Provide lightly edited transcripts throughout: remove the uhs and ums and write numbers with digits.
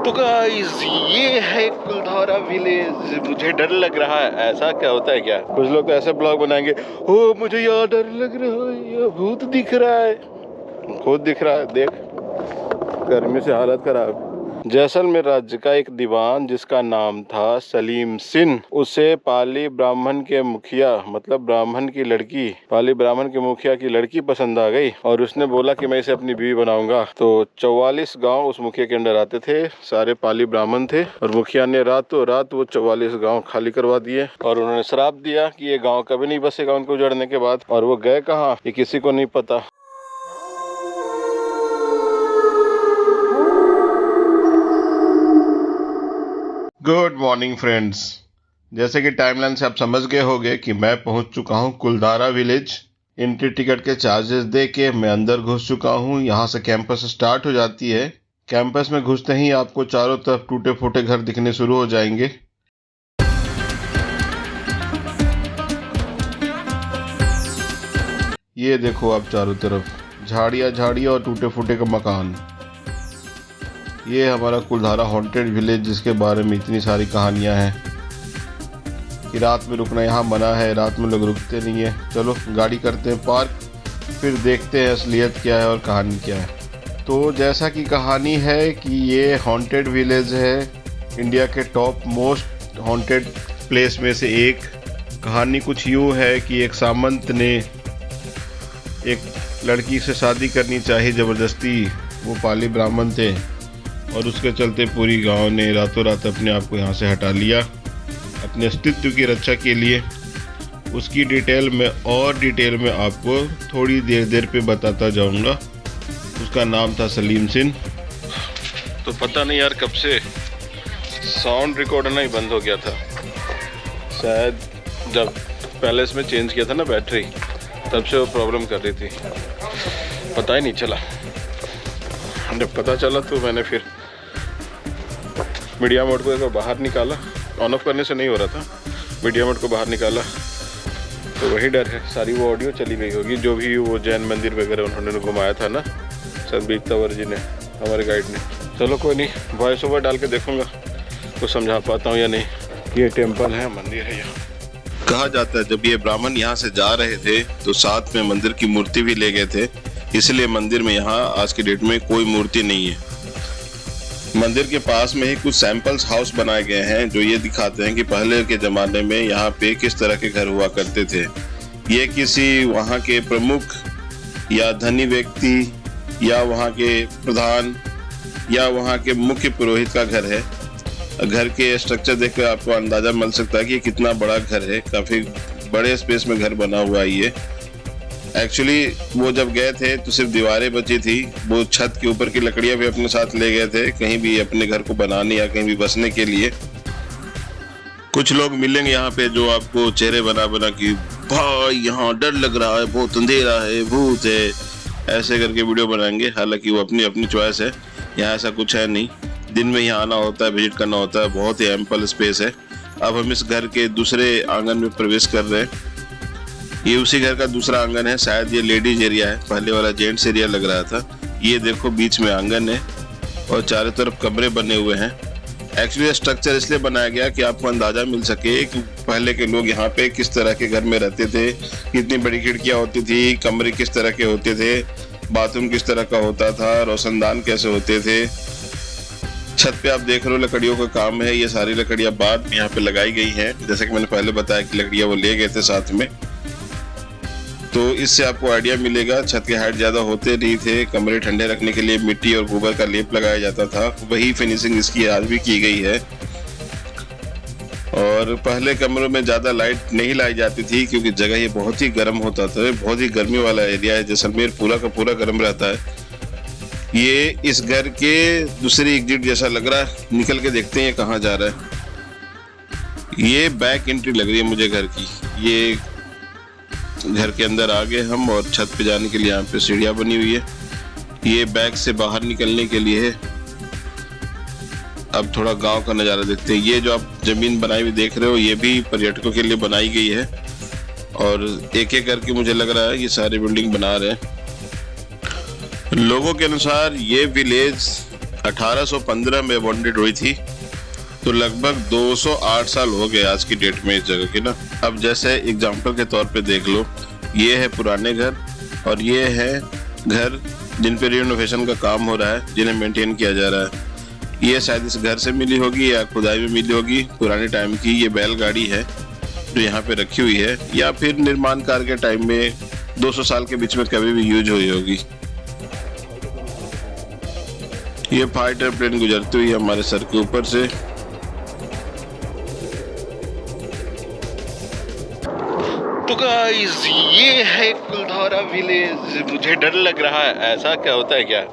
तो गाइस ये है कुलधारा विलेज। मुझे डर लग रहा है। ऐसा क्या होता है क्या? कुछ लोग तो ऐसे ब्लॉग बनाएंगे, ओ मुझे यहाँ डर लग रहा है, ये भूत दिख रहा है। खुद दिख रहा है, देख, गर्मी से हालत खराब। जैसलमेर राज्य का एक दीवान जिसका नाम था सलीम सिंह, उसे पाली ब्राह्मण के मुखिया मतलब ब्राह्मण की लड़की, पाली ब्राह्मण के मुखिया की लड़की पसंद आ गई और उसने बोला कि मैं इसे अपनी बीवी बनाऊंगा। तो 44 गांव उस मुखिया के अंडर आते थे, सारे पाली ब्राह्मण थे और मुखिया ने रातों रात वो 44 गांव खाली करवा दिए और उन्होंने श्राप दिया कि ये गाँव कभी नहीं बसेगा उनको उजड़ने के बाद। और वो गए कहाँ ये किसी को नहीं पता। Good morning friends. जैसे कि टाइमलाइन से आप समझ गए होंगे कि मैं पहुंच चुका हूं कुलधारा विलेज। एंट्री टिकट के चार्जेस दे के मैं अंदर घुस चुका हूं। यहां से कैंपस स्टार्ट हो जाती है। कैंपस में घुसते ही आपको चारों तरफ टूटे फूटे घर दिखने शुरू हो जाएंगे। ये देखो आप चारों तरफ झाड़ियाँ झाड़ियाँ और टूटे फूटे का मकान। ये हमारा कुलधारा हॉन्टेड विलेज, जिसके बारे में इतनी सारी कहानियां हैं कि रात में रुकना यहाँ मना है, रात में लोग रुकते नहीं है। चलो गाड़ी करते हैं पार्क, फिर देखते हैं असलियत क्या है और कहानी क्या है। तो जैसा कि कहानी है कि ये हॉन्टेड विलेज है, इंडिया के टॉप मोस्ट हॉन्टेड प्लेस में से एक। कहानी कुछ यूँ है कि एक सामंत ने एक लड़की से शादी करनी चाहिए ज़बरदस्ती। वो पाली ब्राह्मण थे और उसके चलते पूरी गांव ने रातों रात अपने आप को यहाँ से हटा लिया अपने अस्तित्व की रक्षा के लिए। उसकी डिटेल में आपको थोड़ी देर पे बताता जाऊंगा। उसका नाम था सलीम सिंह। तो पता नहीं यार कब से साउंड रिकॉर्ड होना ही बंद हो गया था। शायद जब पैलेस में चेंज किया था ना बैटरी, तब से वो प्रॉब्लम कर रही थी, पता ही नहीं चला। जब पता चला तो मैंने फिर मीडिया मोड को बाहर निकाला। ऑन ऑफ करने से नहीं हो रहा था, मीडिया मोड को बाहर निकाला तो वही डर है सारी वो ऑडियो चली गई होगी, जो भी वो जैन मंदिर वगैरह उन्होंने घुमाया था ना सदबीकतावर जी ने, हमारे गाइड ने। चलो कोई नहीं, वॉइस ओवर डाल के देखूंगा कुछ समझा पाता हूँ या नहीं। ये टेम्पल है, मंदिर है यहाँ। कहा जाता है जब ये ब्राह्मण यहाँ से जा रहे थे तो साथ में मंदिर की मूर्ति भी ले गए थे, इसलिए मंदिर में यहाँ आज की डेट में कोई मूर्ति नहीं है। मंदिर के पास में ही कुछ सैंपल्स हाउस बनाए गए हैं जो ये दिखाते हैं कि पहले के जमाने में यहाँ पे किस तरह के घर हुआ करते थे। ये किसी वहाँ के प्रमुख या धनी व्यक्ति या वहाँ के प्रधान या वहाँ के मुख्य पुरोहित का घर है। घर के स्ट्रक्चर देखकर आपको अंदाजा मिल सकता है कि कितना बड़ा घर है। काफी बड़े स्पेस में घर बना हुआ है ये। एक्चुअली वो जब गए थे तो सिर्फ दीवारें बची थी, वो छत के ऊपर की लकड़ियां भी अपने साथ ले गए थे, कहीं भी अपने घर को बनाने या कहीं भी बसने के लिए। कुछ लोग मिलेंगे यहाँ पे जो आपको चेहरे बना बना कि भाई यहाँ डर लग रहा है, बहुत अंधेरा है, भूत है, ऐसे करके वीडियो बनाएंगे। हालांकि वो अपनी अपनी चॉइस है, यहाँ ऐसा कुछ है नहीं। दिन में यहाँ आना होता है, विजिट करना होता है, बहुत ही एम्पल स्पेस है। अब हम इस घर के दूसरे आंगन में प्रवेश कर रहे हैं। ये उसी घर का दूसरा आंगन है, शायद ये लेडीज एरिया है, पहले वाला जेंट्स एरिया लग रहा था। ये देखो बीच में आंगन है और चारों तरफ कमरे बने हुए हैं। एक्चुअली स्ट्रक्चर इसलिए बनाया गया कि आपको अंदाजा मिल सके कि पहले के लोग यहाँ पे किस तरह के घर में रहते थे, कितनी बड़ी खिड़कियाँ होती थी, कमरे किस तरह के होते थे, बाथरूम किस तरह का होता था, रोशनदान कैसे होते थे। छत पे आप देख रहे हो लकड़ियों का काम है। ये सारी लकड़ियाँ बाद में यहाँ पे लगाई गई हैं, जैसे कि मैंने पहले बताया कि लकड़ियाँ वो ले गए थे साथ में। तो इससे आपको आइडिया मिलेगा छत के हाइट ज़्यादा होते नहीं थे। कमरे ठंडे रखने के लिए मिट्टी और गोबर का लेप लगाया जाता था, वही फिनिशिंग इसकी आज भी की गई है। और पहले कमरों में ज़्यादा लाइट नहीं लाई जाती थी क्योंकि जगह ये बहुत ही गर्म होता था। बहुत ही गर्मी वाला एरिया है, जैसलमेर पूरा का पूरा गर्म रहता है। ये इस घर के दूसरी एग्जिट जैसा लग रहा है, निकल के देखते हैं कहाँ जा रहा है। ये बैक एंट्री लग रही है मुझे घर की। ये घर के अंदर आ गए हम और छत पे जाने के लिए यहाँ पे सीढ़ियाँ बनी हुई है। ये बैक से बाहर निकलने के लिए है। अब थोड़ा गांव का नज़ारा देखते हैं। ये जो आप जमीन बनाई हुई देख रहे हो ये भी पर्यटकों के लिए बनाई गई है और एक एक करके मुझे लग रहा है ये सारे बिल्डिंग बना रहे हैं। लोगों के अनुसार ये विलेज 1815 में बॉन्डेड हुई थी, तो लगभग 208 साल हो गए आज की डेट में इस जगह की ना। अब जैसे एग्जाम्पल के तौर पे देख लो, ये है पुराने घर और ये है घर जिन पे रिनोवेशन का काम हो रहा है, जिन्हें मेंटेन किया जा रहा है। ये शायद इस घर से मिली होगी या खुदाई में मिली होगी पुराने टाइम की। ये बैलगाड़ी है जो यहाँ पे रखी हुई है, या फिर निर्माण कार्य के टाइम में 200 साल के बीच में कभी भी यूज हुई होगी। ये फाइटर प्लेन गुजरती हुई हमारे सर के ऊपर से। तो गाइस ये है कुलधारा विलेज। मुझे डर लग रहा है। ऐसा क्या होता है क्या?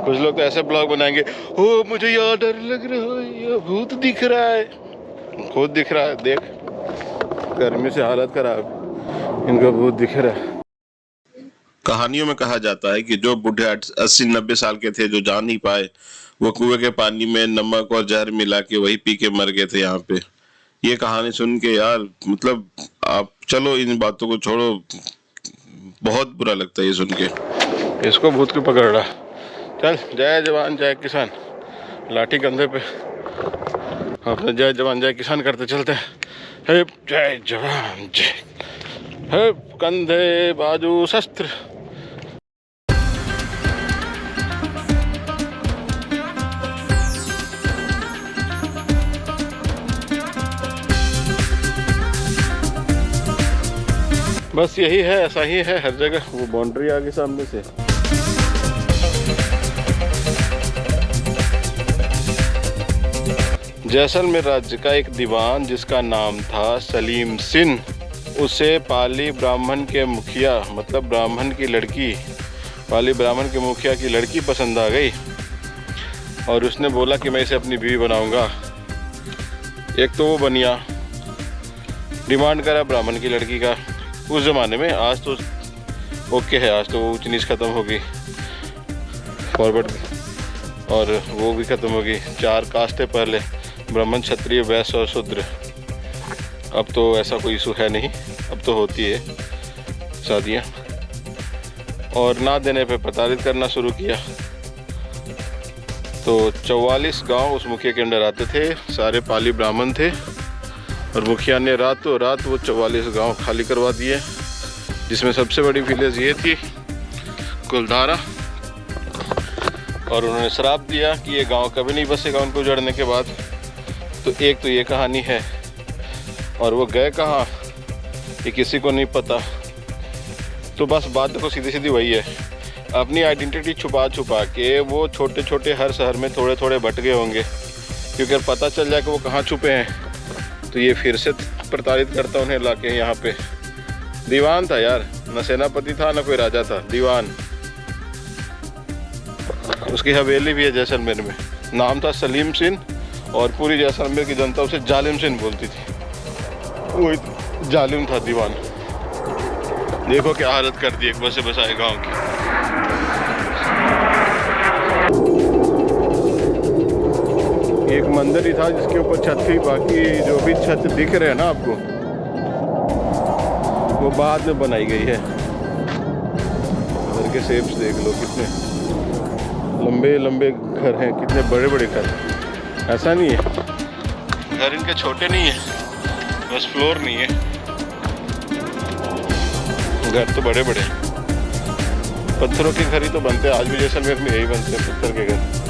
कुछ लोग तो ऐसे ब्लॉग बनाएंगे, ओ मुझे यार डर लग रहा है, ये भूत दिख रहा है। खुद दिख रहा है, देख, गर्मी से हालत खराब, इनका भूत दिख रहा है। कहानियों में कहा जाता है कि जो बूढ़े 80-90 साल के थे, जो जा नहीं पाए, वो कुएं के पानी में नमक और जहर मिला के वही पी के मर गए थे यहाँ पे। ये कहानी सुन के यार, मतलब आप चलो इन बातों को छोड़ो, बहुत बुरा लगता है ये सुन के। इसको भूत क्यों पकड़ रहा? चल, जय जवान जय किसान, लाठी कंधे पे अपने जय जवान जय किसान करते चलते हैं। हे जय जवान जय, हे कंधे बाजू शस्त्र। बस यही है, ऐसा ही है हर जगह। वो बाउंड्री आ गई सामने से। जैसलमेर राज्य का एक दीवान जिसका नाम था सलीम सिंह, उसे पाली ब्राह्मण के मुखिया, मतलब ब्राह्मण की लड़की, पाली ब्राह्मण के मुखिया की लड़की पसंद आ गई और उसने बोला कि मैं इसे अपनी बीवी बनाऊंगा। एक तो वो बनिया, डिमांड करा ब्राह्मण की लड़की का। उस ज़माने में, आज तो ओके है, आज तो वो ऊंच नीच ख़त्म होगी, फॉरवर्ड और वो भी ख़त्म होगी। 4 कास्टें पहले, ब्राह्मण, क्षत्रिय, वैश्य और शूद्र। अब तो ऐसा कोई इशू है नहीं, अब तो होती है शादियाँ। और ना देने पे प्रताड़ित करना शुरू किया। तो 44 गांव उस मुखिया के अंडर आते थे, सारे पाली ब्राह्मण थे और मुखिया ने रातों रात वो 44 गांव खाली करवा दिए, जिसमें सबसे बड़ी विलेज ये थी कुलधारा। और उन्होंने श्राप दिया कि ये गांव कभी नहीं बसेगा उनको उजड़ने के बाद। तो एक तो ये कहानी है, और वो गए कहाँ ये किसी को नहीं पता। तो बस बात देखो, सीधी सीधी वही है, अपनी आइडेंटिटी छुपा छुपा के वो छोटे छोटे हर शहर में थोड़े थोड़े भट गए होंगे, क्योंकि अगर पता चल जाए कि वो कहाँ छुपे हैं तो ये फिर से प्रताड़ित करता उन्हें लाके यहाँ पे। दीवान था यार, न सेनापति था न कोई राजा था, दीवान। उसकी हवेली भी है जैसलमेर में, नाम था सलीम सिंह, और पूरी जैसलमेर की जनता उसे जालिम सिंह बोलती थी। वो जालिम था दीवान। देखो क्या हालत कर दी एक बसे बसाए गांव की। एक मंदिर ही था जिसके ऊपर छत थी, बाकी जो भी छत दिख रहे हैं ना आपको, वो बाद में बनाई गई है। घर के शेप्स देख लो, कितने लंबे लंबे घर हैं, कितने बड़े बड़े घर। ऐसा नहीं है घर इनके छोटे नहीं है, बस फ्लोर नहीं है, घर तो बड़े बड़े। पत्थरों के घर ही तो बनते हैं, आज भी जैसलमेर में यही बनते हैं, पत्थर के घर।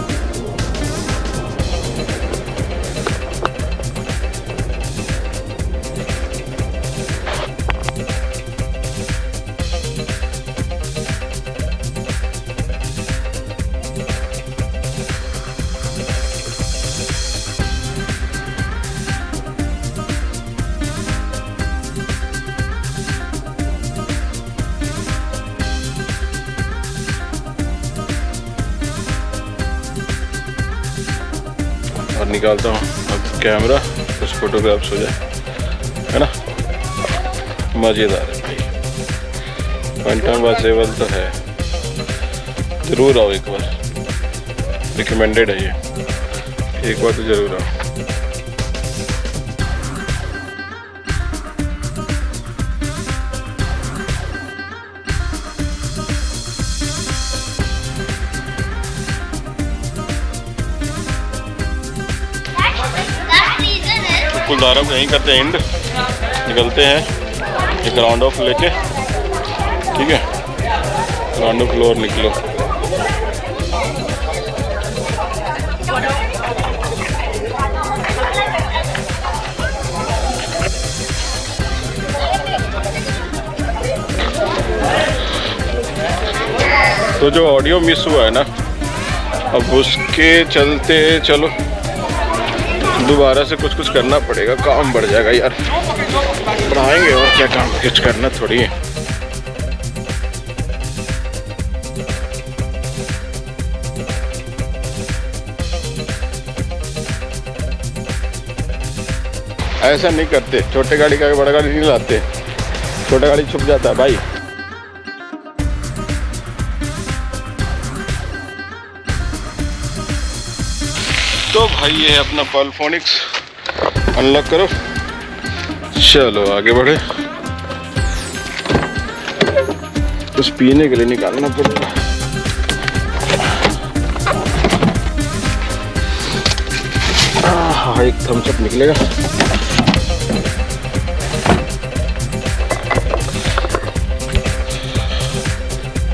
और निकालता हूँ अब कैमरा, कुछ फोटोग्राफ्स हो जाए, है ना। मज़ेदार है भाई, फंटावासेबल तो है, ज़रूर आओ एक बार, रिकमेंडेड है ये, एक बार तो ज़रूर आओ। फुलदारा को यहीं करते हैं एंड, निकलते हैं एक राउंड ऑफ लेके, ठीक है, राउंड ऑफ लो और निकलो। तो जो ऑडियो मिस हुआ है ना, अब उसके चलते चलो दोबारा से कुछ करना पड़ेगा, काम बढ़ जाएगा यार, बढ़ाएंगे और क्या, काम कुछ करना थोड़ी है। ऐसा नहीं करते, छोटे गाड़ी का बड़ा गाड़ी नहीं लाते, छोटा गाड़ी छुप जाता है भाई। तो भाई ये है अपना पल्फोनिक्स, अनलॉक करो, चलो आगे बढ़े। कुछ पीने के लिए निकालना पड़ेगा। हाँ, एक थम्स अप निकलेगा।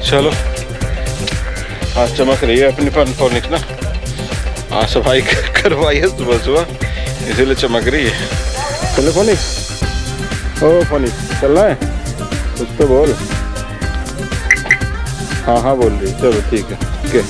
चलो, आज चमक रही है अपनी पल्फोनिक्स ना, हाँ सफाई करवाई है सुबह सुबह, इसीलिए चमक रही है। चलो फोनिक्स, ओ फोनिक्स चलना है, कुछ तो बोल। हाँ हाँ बोल रही, चलो ठीक है, ओके।